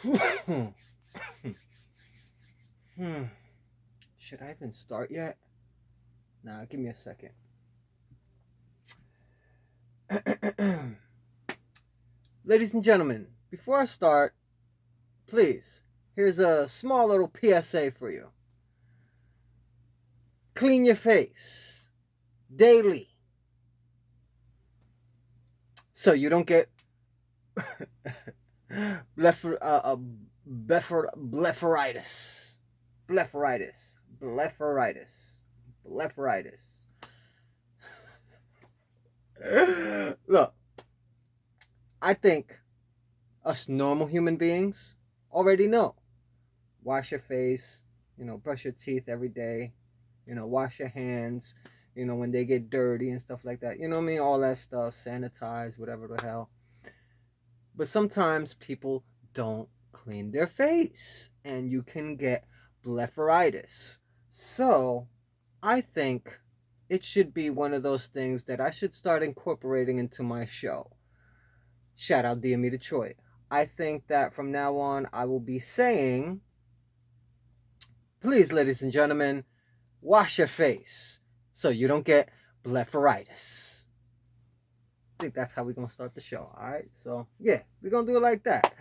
Should I even start yet? Nah, give me a second. Ladies and gentlemen, before I start, please, here's a small little PSA for you. Clean your face daily so you don't get blepharitis. Look, I think us normal human beings already know. Wash your face, brush your teeth every day, wash your hands, when they get dirty and stuff like that. You know what I mean? All that stuff, sanitize, whatever the hell. But sometimes people don't clean their face and you can get blepharitis. So I think it should be one of those things that I should start incorporating into my show. Shout out DME Detroit. I think that from now on I will be saying, please, ladies and gentlemen, wash your face so you don't get blepharitis. I think that's how we're going to start the show, all right? So, yeah, we're going to do it like that.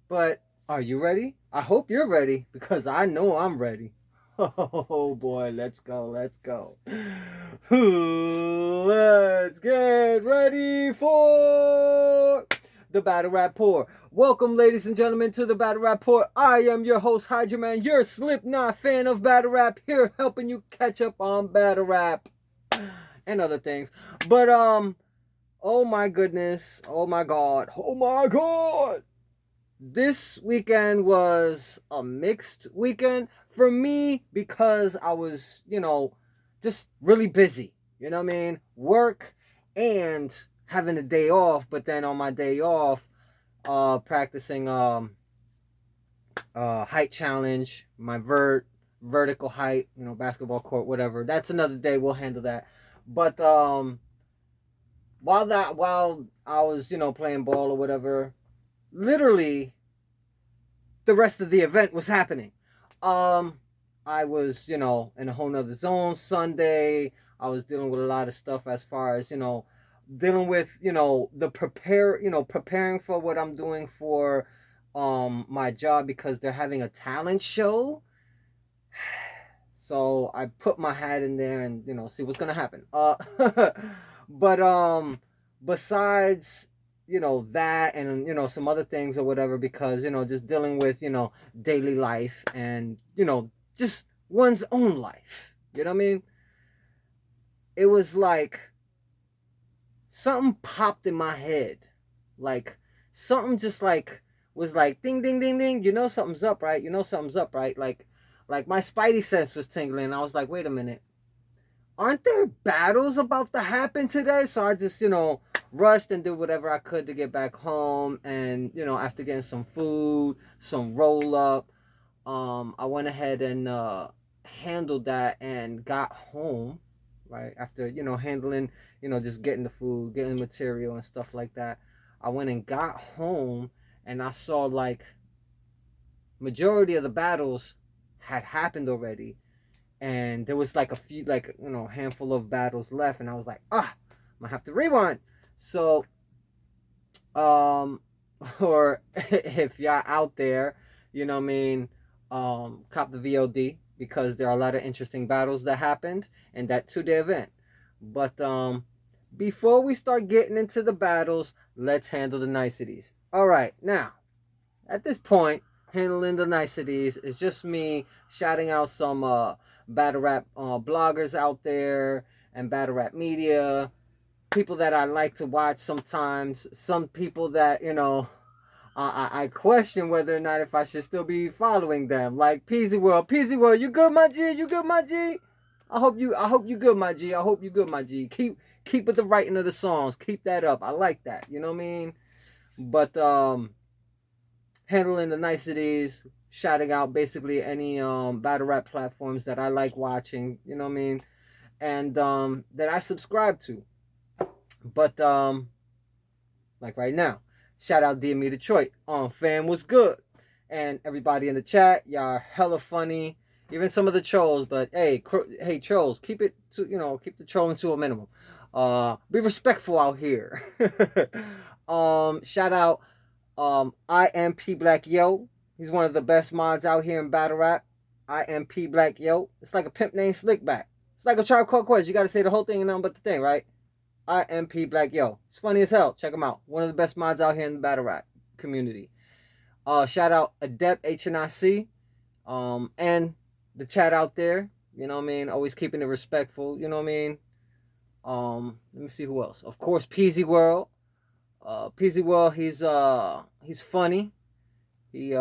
But are you ready? I hope you're ready because I know I'm ready. Oh, boy, let's go. Let's get ready for the Battle Rapport. Welcome, ladies and gentlemen, to the Battle Rapport. I am your host, Hydra Man, your Slipknot fan of Battle Rap, here helping you catch up on Battle Rap and other things. But, oh my goodness, oh my god, this weekend was a mixed weekend for me because I was, just really busy, you know what I mean? Work and having a day off, but then on my day off, practicing height challenge, my vertical height, basketball court, whatever. That's another day, we'll handle that. But while I was, playing ball or whatever, literally the rest of the event was happening. I was, in a whole nother zone Sunday. I was dealing with a lot of stuff as far as, dealing with, preparing for what I'm doing for my job because they're having a talent show. So I put my hat in there and, see what's gonna happen. But besides, that and, some other things or whatever, because, just dealing with, daily life and, just one's own life. You know what I mean? It was like something popped in my head. Like something just like was like ding ding ding ding, something's up, right? Something's up, right? Like my spidey sense was tingling. I was like, wait a minute. Aren't there battles about to happen today? So I just, rushed and did whatever I could to get back home. And, after getting some food, some roll up, I went ahead and handled that and got home, right? After, handling, just getting the food, getting material and stuff like that. I went and got home and I saw like majority of the battles had happened already. And there was like a few, like, handful of battles left. And I was like, I'm gonna have to rewind. So, or if y'all out there, you know what I mean, cop the VOD because there are a lot of interesting battles that happened in that 2-day event. But before we start getting into the battles, let's handle the niceties. All right, now, at this point, handling the niceties is just me shouting out some battle rap bloggers out there and battle rap media, people that I like to watch sometimes, some people that, I question whether or not if I should still be following them, like Peasy World, you good, my G? I hope you good, my G. Keep with the writing of the songs. Keep that up. I like that. You know what I mean? But handling the niceties, shouting out basically any battle rap platforms that I like watching. You know what I mean? And that I subscribe to. But like right now, shout out DME Detroit. Fam was good. And everybody in the chat, y'all are hella funny. Even some of the trolls, but hey, trolls, keep it to, keep the trolling to a minimum. Be respectful out here. Shout out, IMP Black Yo. He's one of the best mods out here in battle rap. IMP Black Yo. It's like a pimp named Slickback. It's like a Tribe Called Quest. You got to say the whole thing and nothing but the thing, right? IMP Black Yo. It's funny as hell. Check him out. One of the best mods out here in the battle rap community. Shout out Adept HNIC. And the chat out there. You know what I mean? Always keeping it respectful. You know what I mean? Let me see who else. Of course, Peasy World. Peasy World, he's funny. He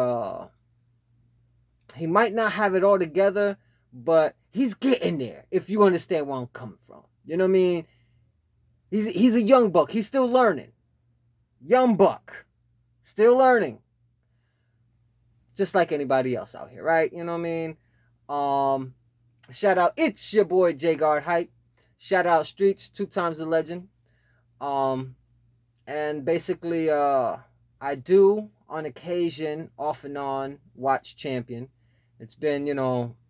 might not have it all together, but he's getting there, if you understand where I'm coming from. You know what I mean? He's a young buck. He's still learning. Young buck. Still learning. Just like anybody else out here, right? You know what I mean? Shout out, it's your boy J Guard Hype. Shout out Streets, 2 times the legend. And basically, I do, on occasion, off and on, watch Champion. It's been,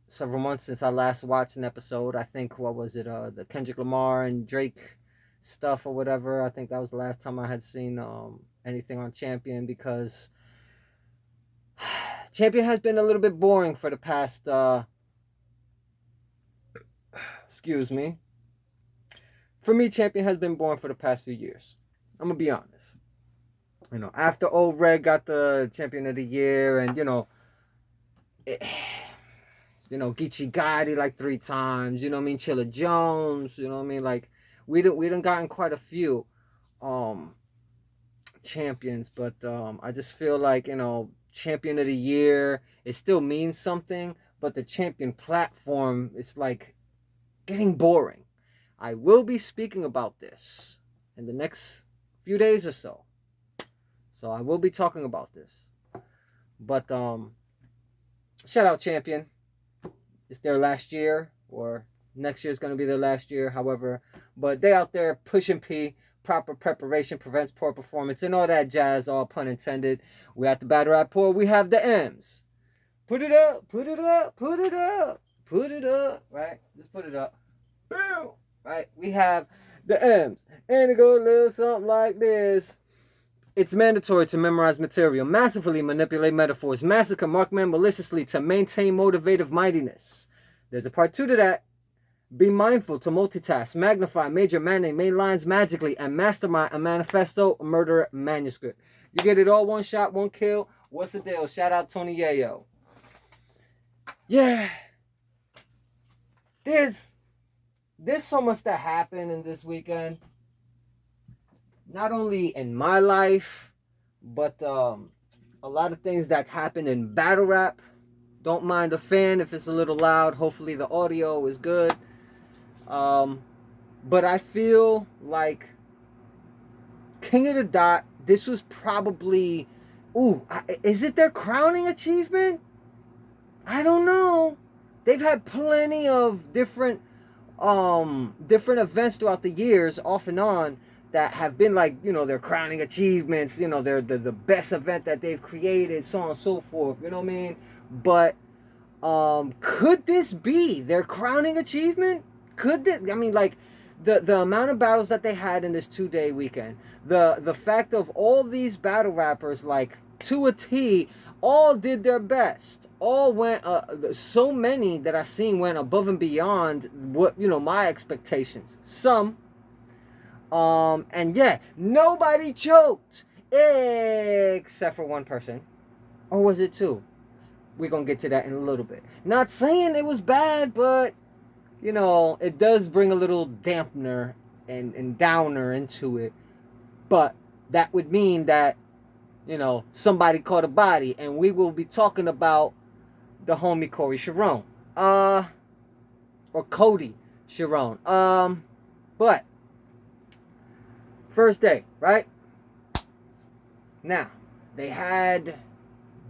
several months since I last watched an episode. I think, what was it, the Kendrick Lamar and Drake stuff or whatever. I think that was the last time I had seen anything on Champion, because Champion has been a little bit boring for the past, excuse me. For me, Champion has been boring for the past few years. I'm going to be honest. After Old Red got the Champion of the Year, and, Geechee Gotti like 3 times, you know what I mean? Chilla Jones, you know what I mean? Like, we done gotten quite a few champions, but I just feel like, Champion of the Year, it still means something, but the champion platform is like getting boring. I will be speaking about this in the next few days or so. So I will be talking about this. But shout out Champion. It's their last year, or next year is going to be their last year, however. But they out there pushing P. Proper preparation prevents poor performance and all that jazz, all pun intended. We at the battle rap poor. We have the M's. Put it up, put it up, put it up, put it up. Right? Just put it up. Boom. Right? We have the M's. And it goes a little something like this. It's mandatory to memorize material, masterfully manipulate metaphors, massacre Markman maliciously to maintain motivative mightiness. There's a part 2 to that. Be mindful to multitask, magnify major main lines magically, and mastermind a manifesto murder manuscript. You get it all, 1 shot, 1 kill. What's the deal? Shout out Tony Yayo. Yeah. There's so much that happened in this weekend. Not only in my life, but a lot of things that's happened in battle rap. Don't mind the fan if it's a little loud. Hopefully the audio is good. But I feel like King of the Dot, this was probably, is it their crowning achievement? I don't know. They've had plenty of different events throughout the years, off and on, that have been like, their crowning achievements, they're the best event that they've created, so on and so forth, you know what I mean? But, could this be their crowning achievement? Could this, like, the amount of battles that they had in this 2-day weekend, the fact of all these battle rappers, like, to a T, all did their best, all went, so many that I seen went above and beyond what, my expectations. Some, and yeah, nobody choked, except for 1 person. Or was it 2? We're gonna get to that in a little bit. Not saying it was bad, but it does bring a little dampener and downer into it. But that would mean that, somebody caught a body. And we will be talking about the homie Corey Sharon. Or Cody Sharon. But, first day, right? Now, they had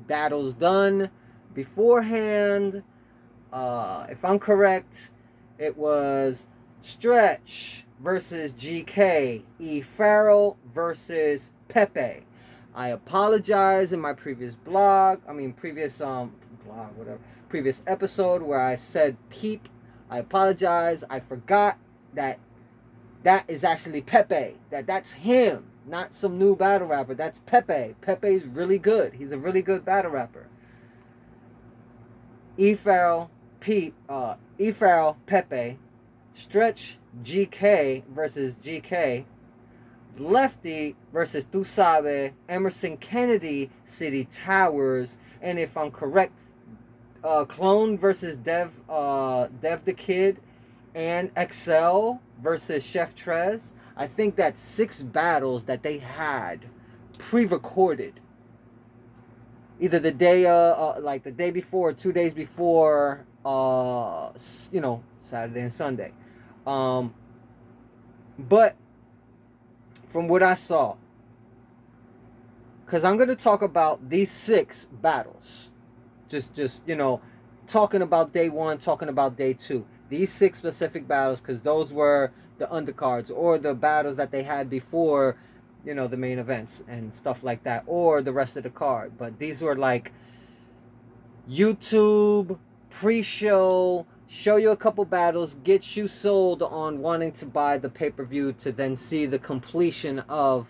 battles done beforehand. If I'm correct, it was Stretch versus GK, E. Farrell versus Pepe, I apologize in my previous blog. Previous blog, whatever. Previous episode where I said peep. I apologize. I forgot that is actually Pepe. That's him, not some new battle rapper. That's Pepe. Pepe's really good. He's a really good battle rapper. Ephraim, Pepe, Stretch, GK versus GK, Lefty versus Tu Sabe, Emerson Kennedy, City Towers, and if I'm correct, Clone versus Dev the Kid, and Excel versus Chef Trez. I think that's 6 battles that they had pre-recorded. Either the day, like the day before, or 2 days before, Saturday and Sunday. But from what I saw, because I'm going to talk about these 6 battles. Just talking about day 1, talking about day 2. These 6 specific battles, because those were the undercards or the battles that they had before, the main events and stuff like that, or the rest of the card. But these were like YouTube pre-show, show you a couple battles, get you sold on wanting to buy the pay-per-view to then see the completion of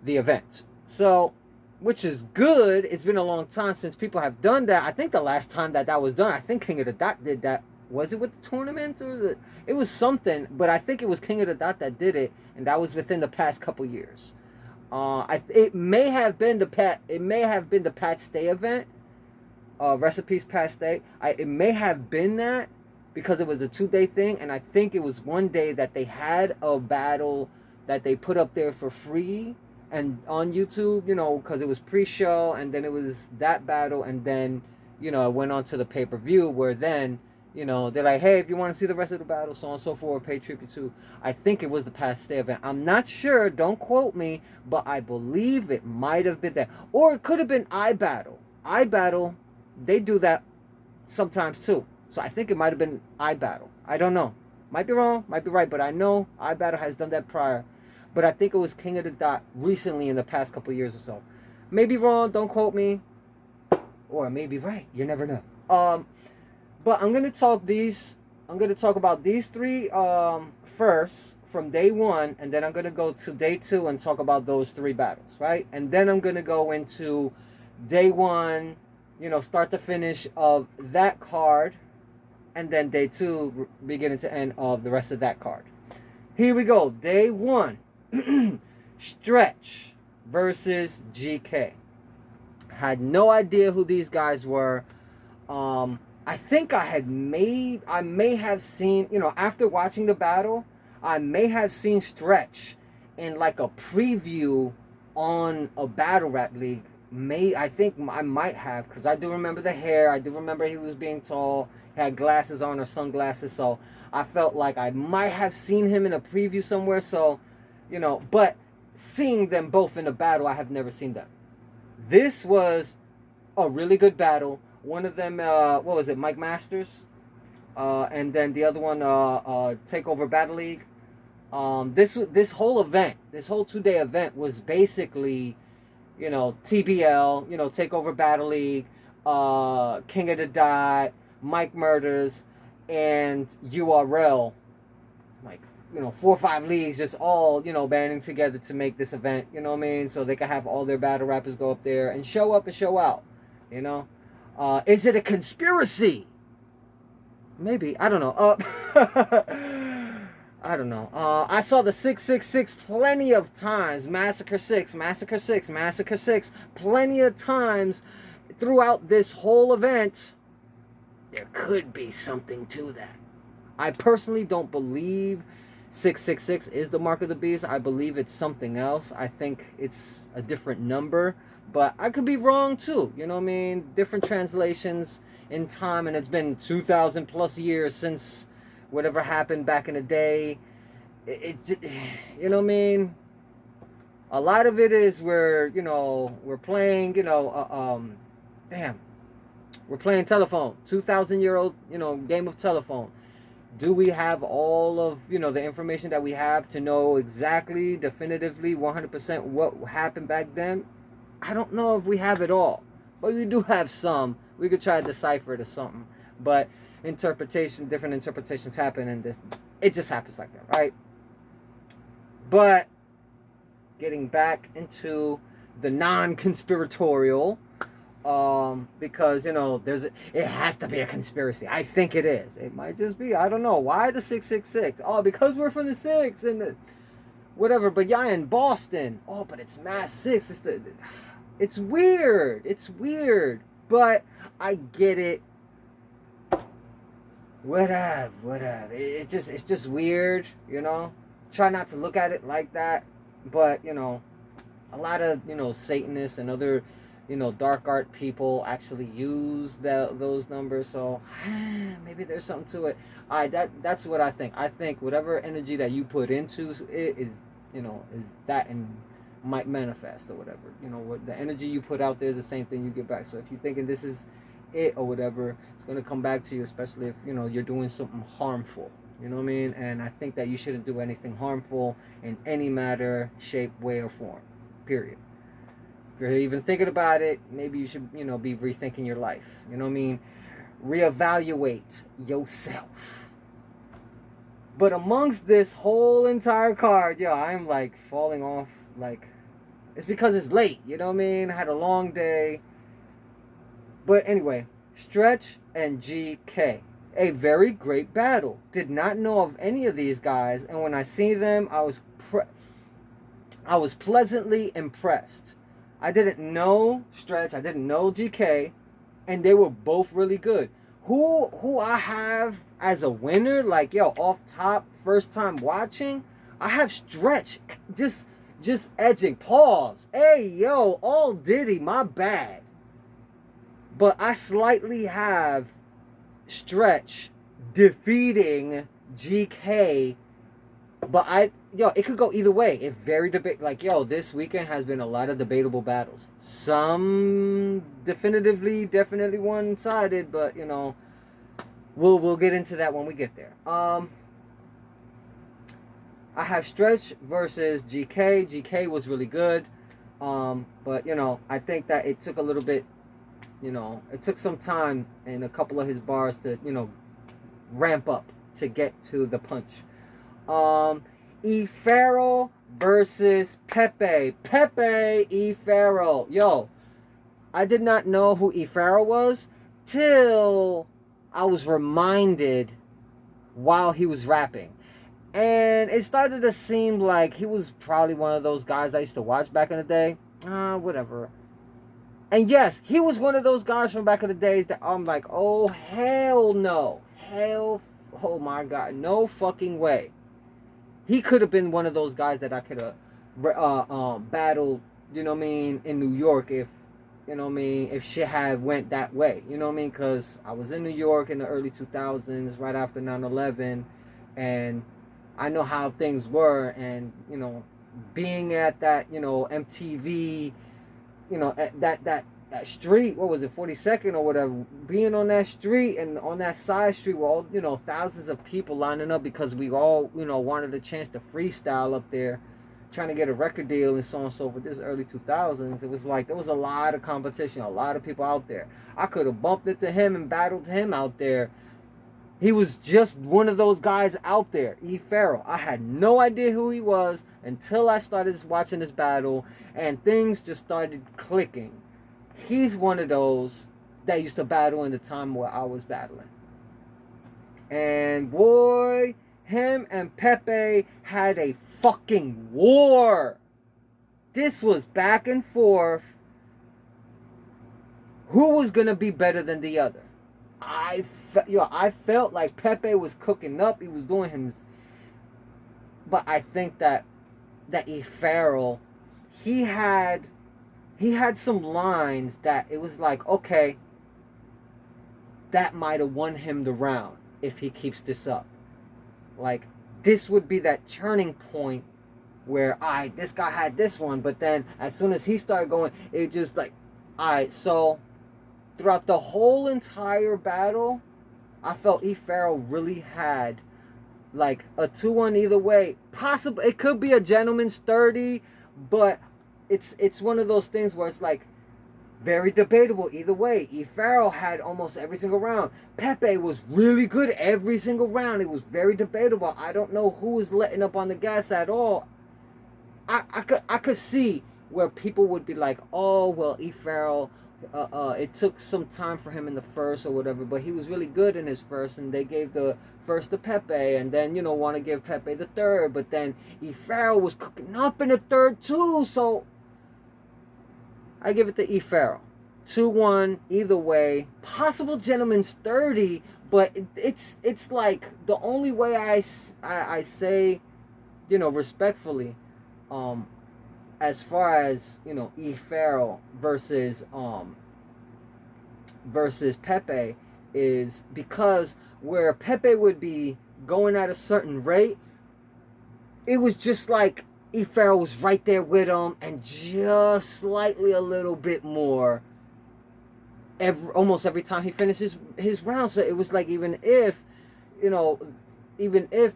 the event. So, which is good. It's been a long time since people have done that. I think the last time that was done, I think King of the Dot did that. Was it with the tournament or it was something? But I think it was King of the Dot that did it, and that was within the past couple years. It may have been the Pat Stay event. Recipes Pat Stay. It may have been that because it was a 2-day thing, and I think it was one day that they had a battle that they put up there for free and on YouTube, because it was pre-show, and then it was that battle, and then it went on to the pay-per-view where then. They're like, hey, if you want to see the rest of the battle, so on and so forth, pay tribute to. I think it was the Pat Stay event. I'm not sure. Don't quote me. But I believe it might have been that. Or it could have been iBattle. iBattle, they do that sometimes too. So I think it might have been iBattle. I don't know. Might be wrong. Might be right. But I know iBattle has done that prior. But I think it was King of the Dot recently in the past couple years or so. Maybe wrong. Don't quote me. Or maybe right. You never know. But I'm gonna talk about these 3 first from day 1, and then I'm gonna go to day 2 and talk about those 3 battles, right? And then I'm gonna go into day 1, start to finish of that card, and then day 2, beginning to end of the rest of that card. Here we go. Day 1, Stretch versus GK. Had no idea who these guys were. I think I may have seen, after watching the battle, I may have seen Stretch in like a preview on a battle rap league. I think I might have, because I do remember the hair. I do remember he was being tall, had glasses on or sunglasses. So I felt like I might have seen him in a preview somewhere. So, but seeing them both in a battle, I have never seen them. This was a really good battle. One of them, what was it, Mike Masters? And then the other one, Takeover Battle League. This whole event, this whole 2-day event was basically, TBL, Takeover Battle League, King of the Dot, Mike Murders, and URL. Like, 4 or 5 leagues just all, banding together to make this event, So they can have all their battle rappers go up there and show up and show out, Is it a conspiracy? Maybe. I don't know. I don't know. I saw the 666 plenty of times. Massacre 6, Massacre 6, Massacre 6. Plenty of times throughout this whole event. There could be something to that. I personally don't believe 666 is the mark of the beast. I believe it's something else. I think it's a different number. But I could be wrong too, Different translations in time, and it's been 2,000 plus years since whatever happened back in the day. It's A lot of it is where, we're playing, we're playing telephone, 2,000-year-old, game of telephone. Do we have all of, the information that we have to know exactly, definitively, 100% what happened back then? I don't know if we have it all, but we do have some. We could try to decipher it or something. But different interpretations happen, and it just happens like that, right? But getting back into the non-conspiratorial, because it has to be a conspiracy. I think it is. It might just be. I don't know. Why the 666? Oh, because we're from the 6 and whatever. But yeah, in Boston. Oh, but it's Mass 6. It's weird. It's weird. But I get it. Whatever. It's just weird. Try not to look at it like that. But a lot of Satanists and other dark art people actually use those numbers, so maybe there's something to it. That's what I think. I think whatever energy that you put into it is that and might manifest or whatever. What the energy you put out there is the same thing you get back. So if you're thinking this is it or whatever, it's gonna come back to you, especially if you're doing something harmful. You know what I mean? And I think that you shouldn't do anything harmful in any matter, shape, way, or form. Period. If you're even thinking about it, maybe you should, be rethinking your life. You know what I mean? Reevaluate yourself. But amongst this whole entire card, I am like falling off. Like, it's because it's late. You know what I mean? I had a long day. But anyway, Stretch and GK. A very great battle. Did not know of any of these guys, and when I see them, I was pleasantly impressed. I didn't know Stretch, I didn't know GK, and they were both really good. Who I have as a winner, like off top, first time watching, I have Stretch just edging. Pause. Hey all Diddy, my bad. But I slightly have Stretch defeating GK, but it could go either way. It very this weekend has been a lot of debatable battles. Some definitely one-sided, but we'll get into that when we get there. I have Stretch versus GK. GK was really good, but I think that it took a little bit. It took some time and a couple of his bars to, ramp up to get to the punch. E. Farrell versus Pepe. E. Farrell. I did not know who E. Farrell was till I was reminded while he was rapping. And it started to seem like he was probably one of those guys I used to watch back in the day. Whatever. And yes, he was one of those guys from back in the days that I'm like, oh, hell no. Oh my God, no fucking way. He could have been one of those guys that I could have battled, in New York if, if shit had went that way. You know what I mean? Because I was in New York in the early 2000s, right after 9/11, and I know how things were, and, being at that, MTV, that street, what was it, 42nd or whatever, being on that street and on that side street where all, thousands of people lining up because we all, wanted a chance to freestyle up there, trying to get a record deal and so on and so forth. This early 2000s, it was like, there was a lot of competition, a lot of people out there. I could have bumped into him and battled him out there. He was just one of those guys out there, E. Farrell. I had no idea who he was until I started watching this battle, and things just started clicking. He's one of those that used to battle in the time where I was battling. And boy, him and Pepe had a fucking war. This was back and forth. Who was going to be better than the other? I felt like Pepe was cooking up. He was doing him. But I think that E. Farrell, he had some lines that it was like, okay, that might have won him the round if he keeps this up. Like, this would be that turning point where, this guy had this one, but then as soon as he started going, it just like, so throughout the whole entire battle, I felt E Farrell really had like a 2-1 either way. Possible it could be a gentleman's 30, but it's one of those things where it's like very debatable either way. E Farrell had almost every single round. Pepe was really good every single round. It was very debatable. I don't know who was letting up on the gas at all. I could see where people would be like, oh well, E Farrell, it took some time for him in the first or whatever, but he was really good in his first, and they gave the first to Pepe, and then want to give Pepe the third, but then E Farrell was cooking up in the third too, so I give it to E Farrell. 2-1 either way. Possible gentleman's 30, but it's like the only way I say, respectfully, as far as E Farrell versus Pepe is because where Pepe would be going at a certain rate, it was just like E Farrell was right there with him and just slightly a little bit more almost every time he finishes his round. So it was like even if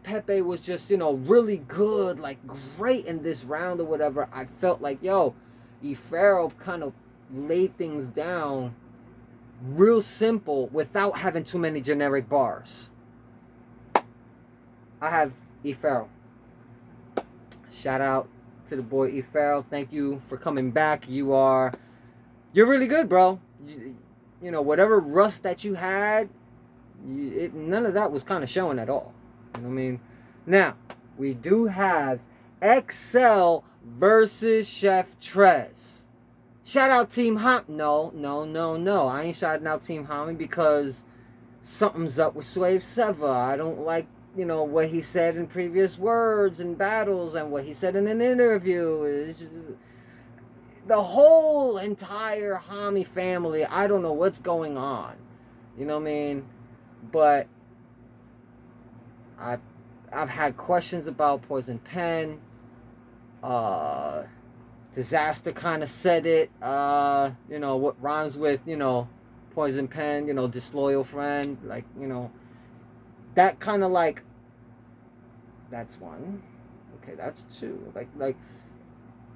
Pepe was just, really good, like great in this round or whatever, I felt like, E Farrell kind of laid things down real simple without having too many generic bars. I have E Farrell. Shout out to the boy E Farrell. Thank you for coming back. You're really good, bro. Whatever rust that you had, none of that was kind of showing at all. You know what I mean? Now, we do have Excel versus Chef Trez. Shout out Team Hom. No. I ain't shouting out Team Homie because something's up with Swave Seva. I don't like, what he said in previous words and battles and what he said in an interview. It's just, the whole entire Homie family, I don't know what's going on. You know what I mean? But I've had questions about Poison Pen. Disaster kind of said it. What rhymes with, Poison Pen, disloyal friend. Like, that kind of like, that's one. Okay, that's two. Like,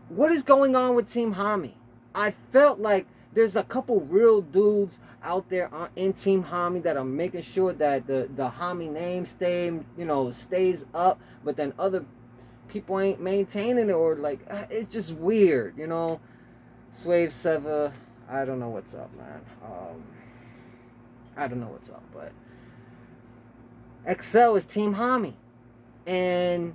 what is going on with Team Homie? I felt like there's a couple real dudes out there in Team Homie that are making sure that the Homie name stays up, but then other people ain't maintaining it, or like it's just weird, Swave Seva, I don't know what's up, man. I don't know what's up, but Excel is Team Homie, and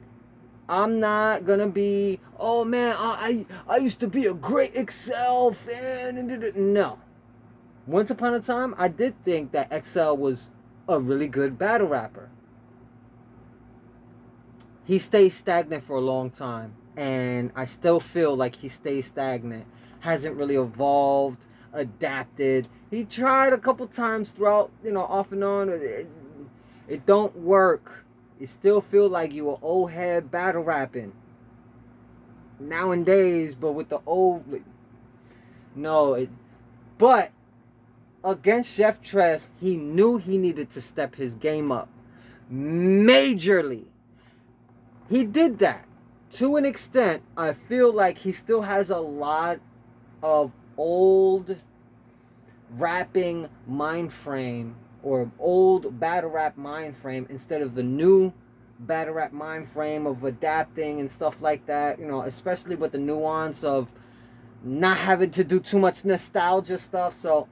I'm not gonna be, oh man, I used to be a great Excel fan. No. Once upon a time, I did think that Excel was a really good battle rapper. He stayed stagnant for a long time, and I still feel like he stays stagnant. Hasn't really evolved, adapted. He tried a couple times throughout, off and on. It don't work. You still feel like you an old head battle rapping nowadays, but with the old. But against Chef Trez, he knew he needed to step his game up majorly. He did that to an extent. I feel like he still has a lot of old rapping mind frame, or old battle rap mind frame, instead of the new battle rap mind frame of adapting and stuff like that, especially with the nuance of not having to do too much nostalgia stuff. So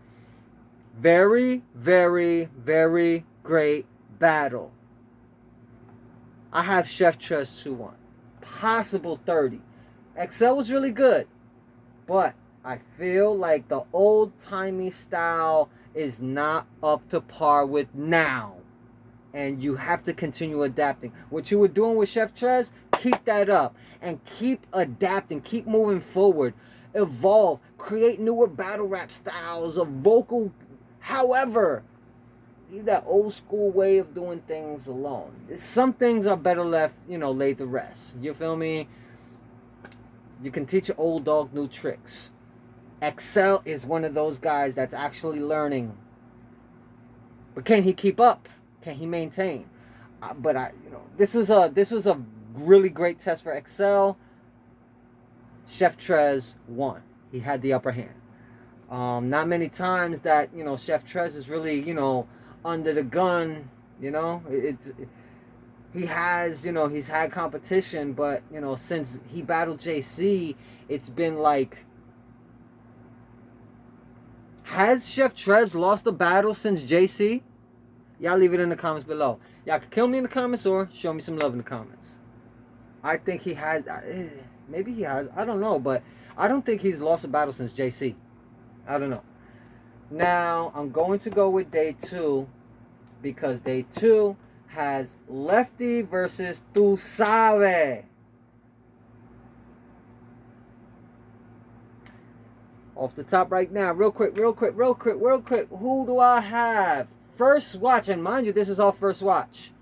very, very, very great battle. I have Chef Trez 2-1. Possible 30. Excel was really good, but I feel like the old-timey style is not up to par with now. And you have to continue adapting. What you were doing with Chef Trez, keep that up. And keep adapting. Keep moving forward. Evolve. Create newer battle rap styles. A vocal. However, leave that old school way of doing things alone. Some things are better left, laid to rest. You feel me? You can teach an old dog new tricks. Excel is one of those guys that's actually learning. But can he keep up? Can he maintain? This was a really great test for Excel. Chef Trez won. He had the upper hand. Not many times that Chef Trez is really under the gun. He has he's had competition, but since he battled JC, it's been like. Has Chef Trez lost a battle since JC? Y'all leave it in the comments below. Y'all can kill me in the comments or show me some love in the comments. I think he has. Maybe he has. I don't know. But I don't think he's lost a battle since JC. I don't know. Now, I'm going to go with day 2. Because day 2 has Lefty versus Tu Sabe. Off the top right now, real quick. Who do I have? First watch, and mind you, this is our first watch.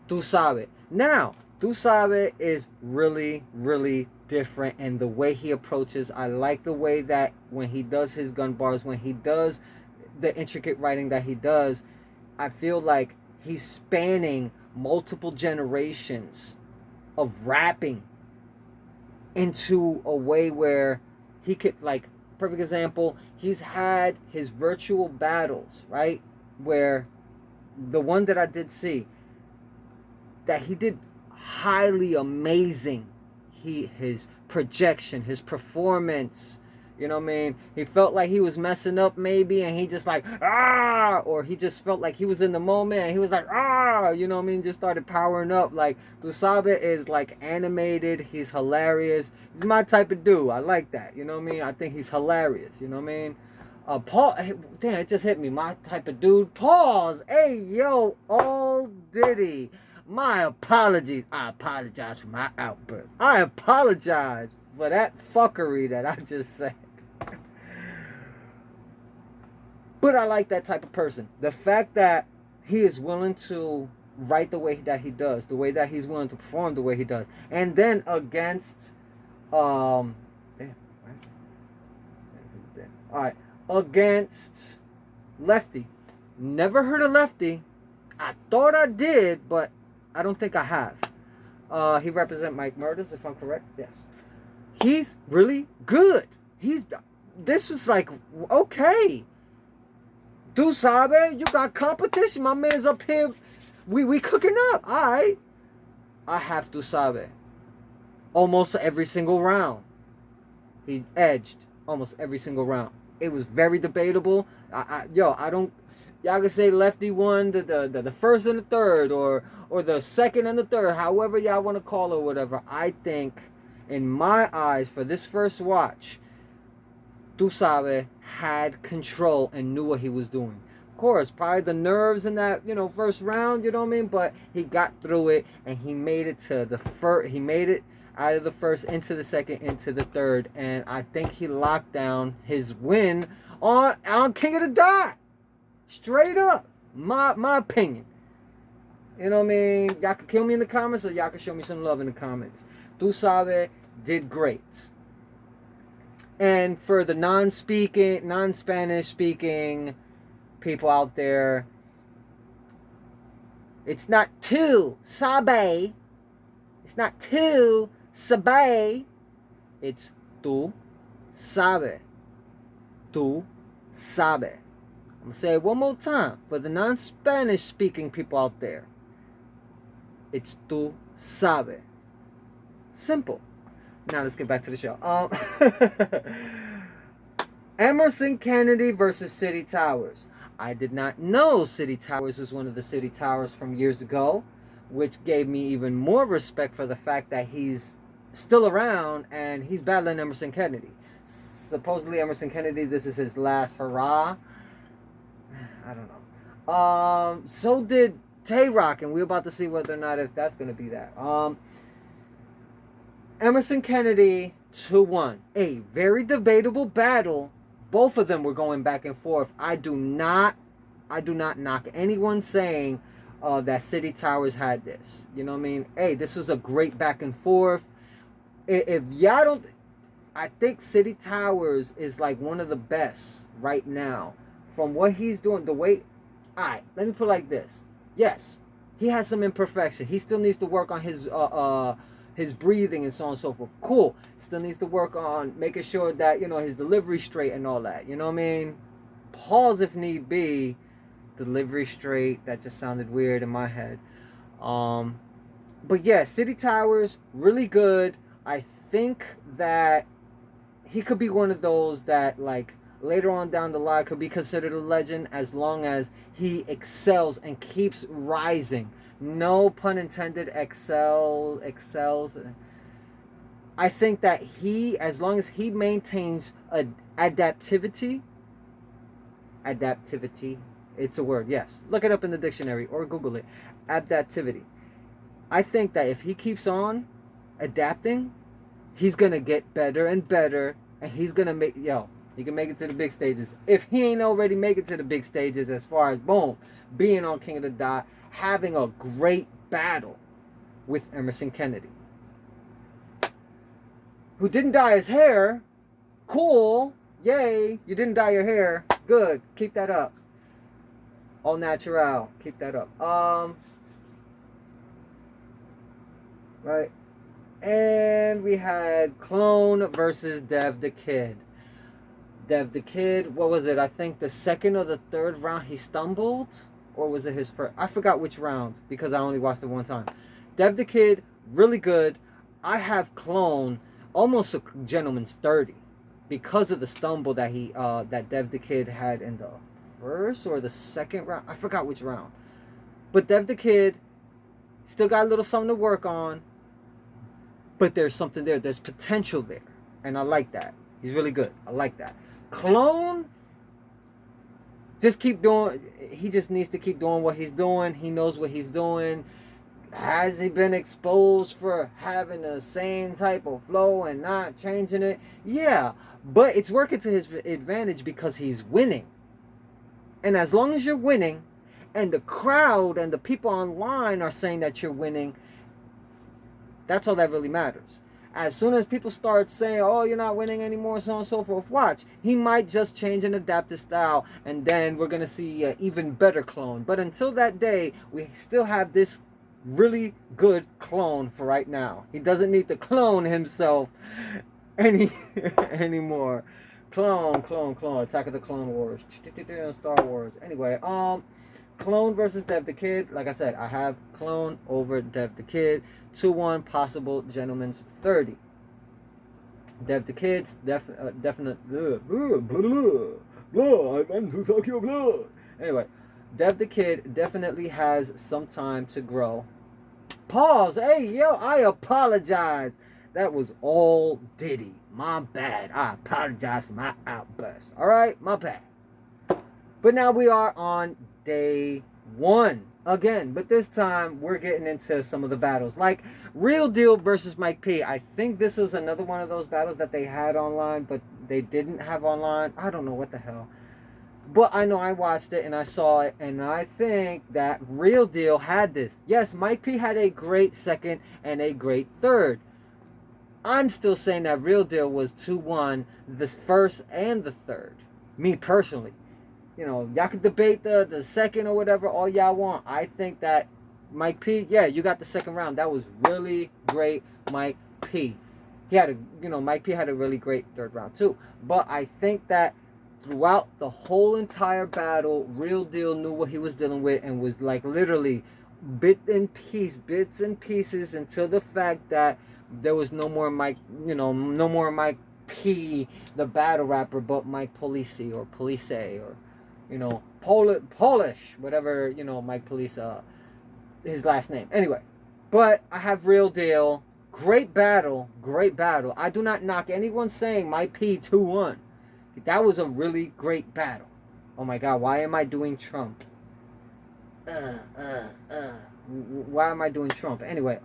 Tu Sabe. Now, Tu Sabe is really, really different in the way he approaches. I like the way that when he does his gun bars, when he does the intricate writing that he does, I feel like he's spanning multiple generations of rapping into a way where he could, like, perfect example, he's had his virtual battles, right? Where the one that I did see, that he did highly amazing. His projection, his performance, you know what I mean? He felt like he was messing up maybe, and he just like, ah! Or he just felt like he was in the moment, and he was like, ah! You know what I mean? Just started powering up. Like, Tu Sabe is like animated. He's hilarious. He's my type of dude. I like that. You know what I mean? I think he's hilarious. You know what I mean? Paul, damn, it just hit me. My type of dude. Pause. Hey, yo, All Diddy. My apologies. I apologize for my outburst. I apologize for that fuckery that I just said. But I like that type of person. The fact that he is willing to write the way that he does, the way that he's willing to perform the way he does. And then against against Lefty. Never heard of Lefty. I thought I did, but I don't think I have. He represents Mike Murders, if I'm correct. Yes. He's really good. This was like, okay. Tu Sabe, you got competition. My man's up here. We cooking up. Alright. I have Tu Sabe. Almost every single round. He edged almost every single round. It was very debatable. I don't. Y'all can say Lefty won the first and the third, or the second and the third, however y'all want to call it, or whatever. I think, in my eyes, for this first watch, Tu Sabe had control and knew what he was doing. Of course, probably the nerves in that first round, you know what I mean. But he got through it, and he made it to the first. He made it out of the first into the second into the third, and I think he locked down his win on King of the Dot. Straight up, my opinion. You know what I mean? Y'all can kill me in the comments, or y'all can show me some love in the comments. Tu Sabe did great. And for the non-Spanish speaking people out there, it's not Tu Sabe. It's not Tu Sabe. It's Tu Sabe. Tu Sabe. I'm going to say it one more time for the non-Spanish speaking people out there. It's Tu Sabe. Simple. Now let's get back to the show. Emerson Kennedy versus City Towers. I did not know City Towers was one of the City Towers from years ago, which gave me even more respect for the fact that he's still around and he's battling Emerson Kennedy. Supposedly Emerson Kennedy, this is his last hurrah. I don't know. So did Tay-Rock, and we're about to see whether or not if that's going to be that. Emerson Kennedy 2-1. A very debatable battle. Both of them were going back and forth. I do not knock anyone saying that City Towers had this. You know what I mean? Hey, this was a great back and forth. If y'all don't, I think City Towers is like one of the best right now. From what he's doing, the way Alright, let me put it like this. Yes, he has some imperfection. He still needs to work on his breathing and so on and so forth. Cool. Still needs to work on making sure that, you know, his delivery straight and all that. You know what I mean? Pause if need be. Delivery straight. That just sounded weird in my head. But yeah, City Towers, really good. I think that he could be one of those that, like, later on down the line could be considered a legend as long as he excels and keeps rising. No pun intended, excels. I think that he, as long as he maintains adaptivity, it's a word, yes. Look it up in the dictionary or Google it. Adaptivity. I think that if he keeps on adapting, he's going to get better and better, and he's going to make, he can make it to the big stages. If he ain't already make it to the big stages as far as, boom, being on King of the Dot, having a great battle with Emerson Kennedy, who didn't dye his hair. Cool. Yay. You didn't dye your hair. Good. Keep that up. All natural. Keep that up. Right. And we had Clone versus Dev the Kid. Dev the Kid, what was it? I think the second or the third round he stumbled? Or was it his first? I forgot which round because I only watched it one time. Dev the Kid, really good. I have Clone almost a gentleman's 30 because of the stumble that that Dev the Kid had in the first or the second round. I forgot which round. But Dev the Kid still got a little something to work on. But there's something there. There's potential there. And I like that. He's really good. I like that. Clone, just keep doing. He just needs to keep doing what he's doing. He knows what he's doing. Has he been exposed for having the same type of flow and not changing it? Yeah. But it's working to his advantage because he's winning. And as long as you're winning, and the crowd and the people online are saying that you're winning, that's all that really matters. As soon as people start saying, oh, you're not winning anymore, so on and so forth, watch. He might just change and adapt his style, and then we're going to see an even better Clone. But until that day, we still have this really good Clone for right now. He doesn't need to clone himself anymore. Clone. Attack of the Clone Wars. Star Wars. Anyway, Clone versus Dev the Kid. Like I said, I have Clone over Dev the Kid. 2-1 possible gentleman's 30. Dev the Kid's definite. I'm to suck your blood. Anyway, Dev the Kid definitely has some time to grow. Pause. Hey, yo, I apologize. That was all Diddy. My bad. I apologize for my outburst. All right, my bad. But now we are on day 1 again, but this time we're getting into some of the battles, like Real Deal versus Mike P. I think this was another one of those battles that they had online, but they didn't have online. I don't know what the hell, but I know I watched it and I saw it, and I think that Real Deal had this. Yes, Mike P had a great second and a great third. I'm still saying that Real Deal was 2-1 the first and the third, me personally. You know, y'all can debate the second or whatever all y'all want. I think that Mike P, yeah, you got the second round. That was really great, Mike P. Mike P had a really great third round too. But I think that throughout the whole entire battle, Real Deal knew what he was dealing with and was like literally bits and pieces until the fact that there was no more Mike P, the battle rapper, but Mike Police or Polish, whatever, Mike Police, his last name. Anyway, but I have Real Deal. Great battle. I do not knock anyone saying Mike P 2-1. That was a really great battle. Oh my God, why am I doing Trump? Why am I doing Trump? Anyway,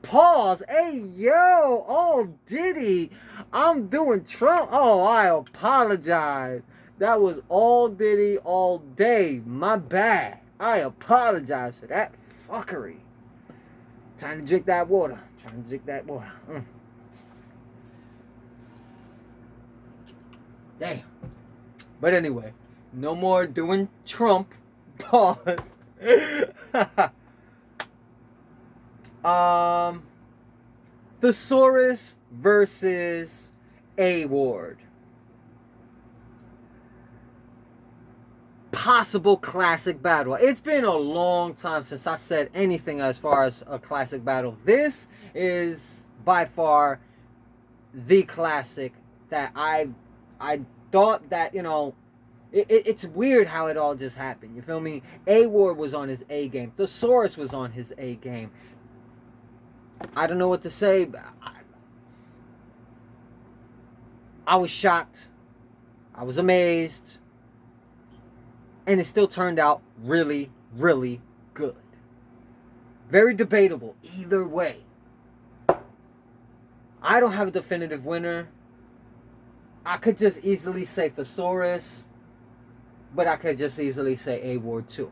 pause. Hey, yo, oh, Diddy. I'm doing Trump. Oh, I apologize. That was all Diddy all day. My bad. I apologize for that fuckery. Time to drink that water. Damn. But anyway, No more doing Trump. Pause. Thesaurus versus A Ward. Possible classic battle. It's been a long time since I said anything as far as a classic battle. This is by far the classic that I thought that, you know, it's weird how it all just happened. You feel me? A Ward was on his A game. Thesaurus was on his A game. I don't know what to say. But I was shocked. I was amazed. And it still turned out really, really good. Very debatable either way. I don't have a definitive winner. I could just easily say Thesaurus. But I could just easily say A Ward too.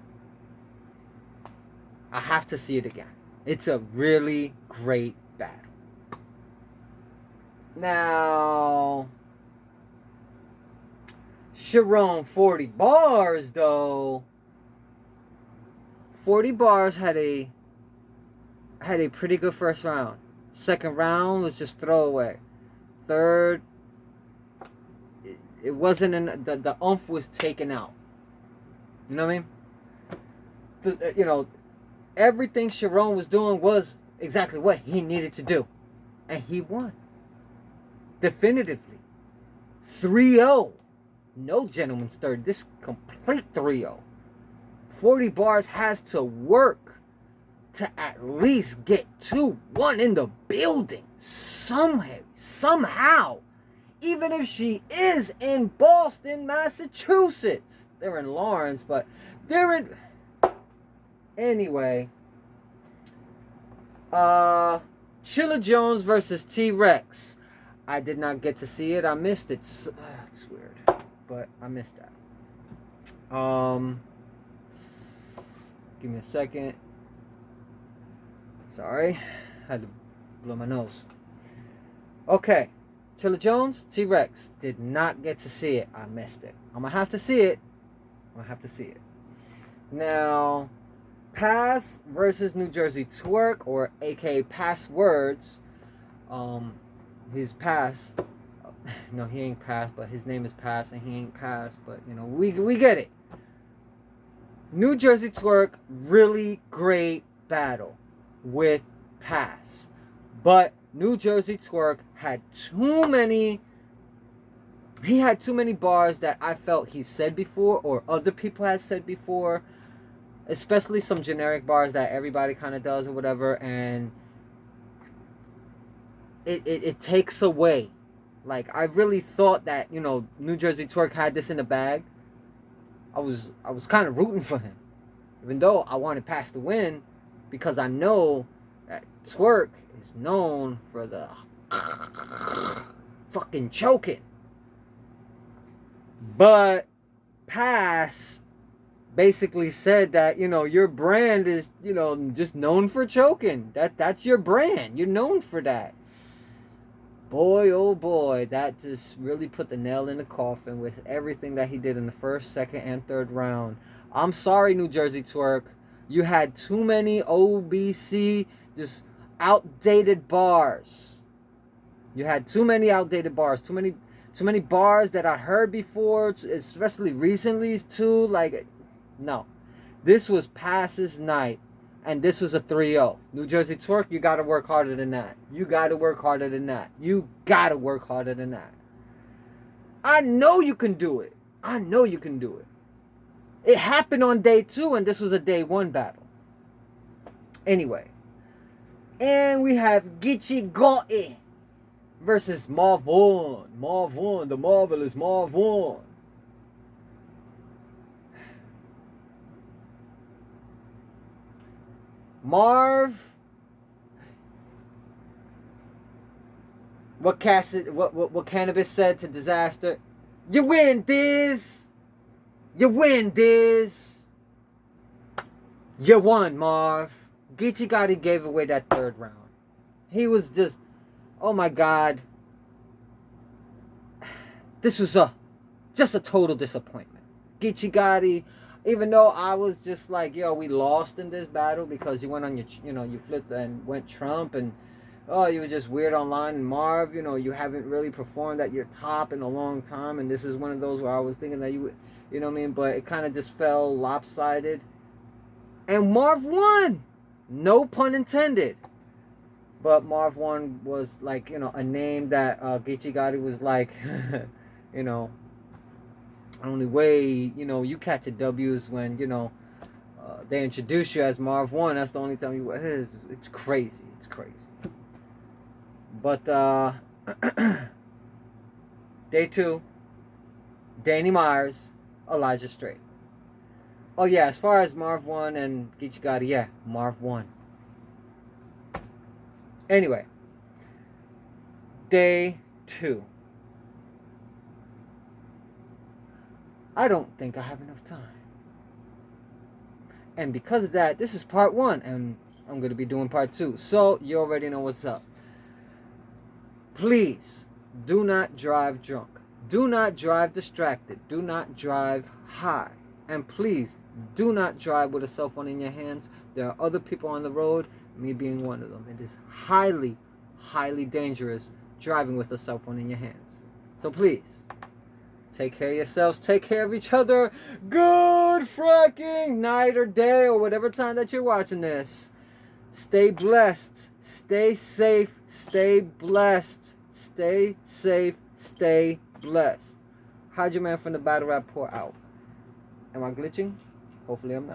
I have to see it again. It's a really great battle. Now, Sharon 40 bars though. 40 bars had a pretty good first round. Second round was just throwaway. Third, it wasn't in the oomph was taken out. You know what I mean? You know, everything Sharon was doing was exactly what he needed to do. And he won. Definitively. 3-0. No gentleman's third. This complete 3-0. 40 bars has to work to at least get 2-1 in the building. Somehow. Even if she is in Boston, Massachusetts. They're in Lawrence, but they're in... Anyway. Chilla Jones versus T-Rex. I did not get to see it. I missed it. It's weird. But I missed that. Give me a second. Sorry. Had to blow my nose. Okay. Chilla Jones, T-Rex. Did not get to see it. I missed it. I'm going to have to see it. Now, Pass versus New Jersey Twerk, or aka Passwords. He's Pass. No, he ain't Pass, but his name is Pass, and he ain't Pass. But, you know, we get it. New Jersey Twerk, really great battle with Pass. But New Jersey Twerk had too many... He had too many bars that I felt he said before, or other people had said before. Especially some generic bars that everybody kind of does or whatever. And it takes away. Like, I really thought that, you know, New Jersey Twerk had this in the bag. I was kind of rooting for him. Even though I wanted Pass to win. Because I know that Twerk is known for the fucking choking. But Pass basically said that, you know, your brand is, you know, just known for choking. That's your brand. You're known for that. Boy, oh boy, that just really put the nail in the coffin with everything that he did in the first, second, and third round. I'm sorry, New Jersey Twerk. You had too many OBC, just outdated bars. You had too many outdated bars. Too many bars that I heard before, especially recently too. Like, no. This was Pass's night. And this was a 3-0. New Jersey Twerk, you got to work harder than that. You got to work harder than that. You got to work harder than that. I know you can do it. I know you can do it. It happened on day 2, and this was a day 1 battle. Anyway. And we have Geechee Gotti versus Marv-One. Marv-One, the marvelous Marv-One. Marv, what Cannabis said to Disaster? You win, Diz. You win, Diz. You won, Marv. Geechee Gotti gave away that third round. He was just, oh my God. This was just a total disappointment. Geechee Gotti, even though I was just like, yo, we lost in this battle because you went on your, you flipped and went Trump, and oh, you were just weird online. And Marv, you haven't really performed at your top in a long time, and this is one of those where I was thinking that you would, you know what I mean, but it kind of just fell lopsided. And Marv won! No pun intended. But Marv 1 was like, a name that Geechee Gotti was like, only way, you catch a W is when, they introduce you as Marv 1. That's the only time you, it's crazy. It's crazy. But, day 2, Danny Myers, Elijah Strait. Oh yeah, as far as Marv 1 and Geechee Gotti, yeah, Marv 1. Anyway, day 2. I don't think I have enough time. And because of that, this is part 1, and I'm going to be doing part 2. So, you already know what's up. Please, do not drive drunk. Do not drive distracted. Do not drive high. And please, do not drive with a cell phone in your hands. There are other people on the road, me being one of them. It is highly, highly dangerous driving with a cell phone in your hands. So please, take care of yourselves. Take care of each other. Good fracking night or day or whatever time that you're watching this. Stay blessed. Stay safe. Stay blessed. Stay safe. Stay blessed. Hide your man from the battle rap pour out. Am I glitching? Hopefully I'm not.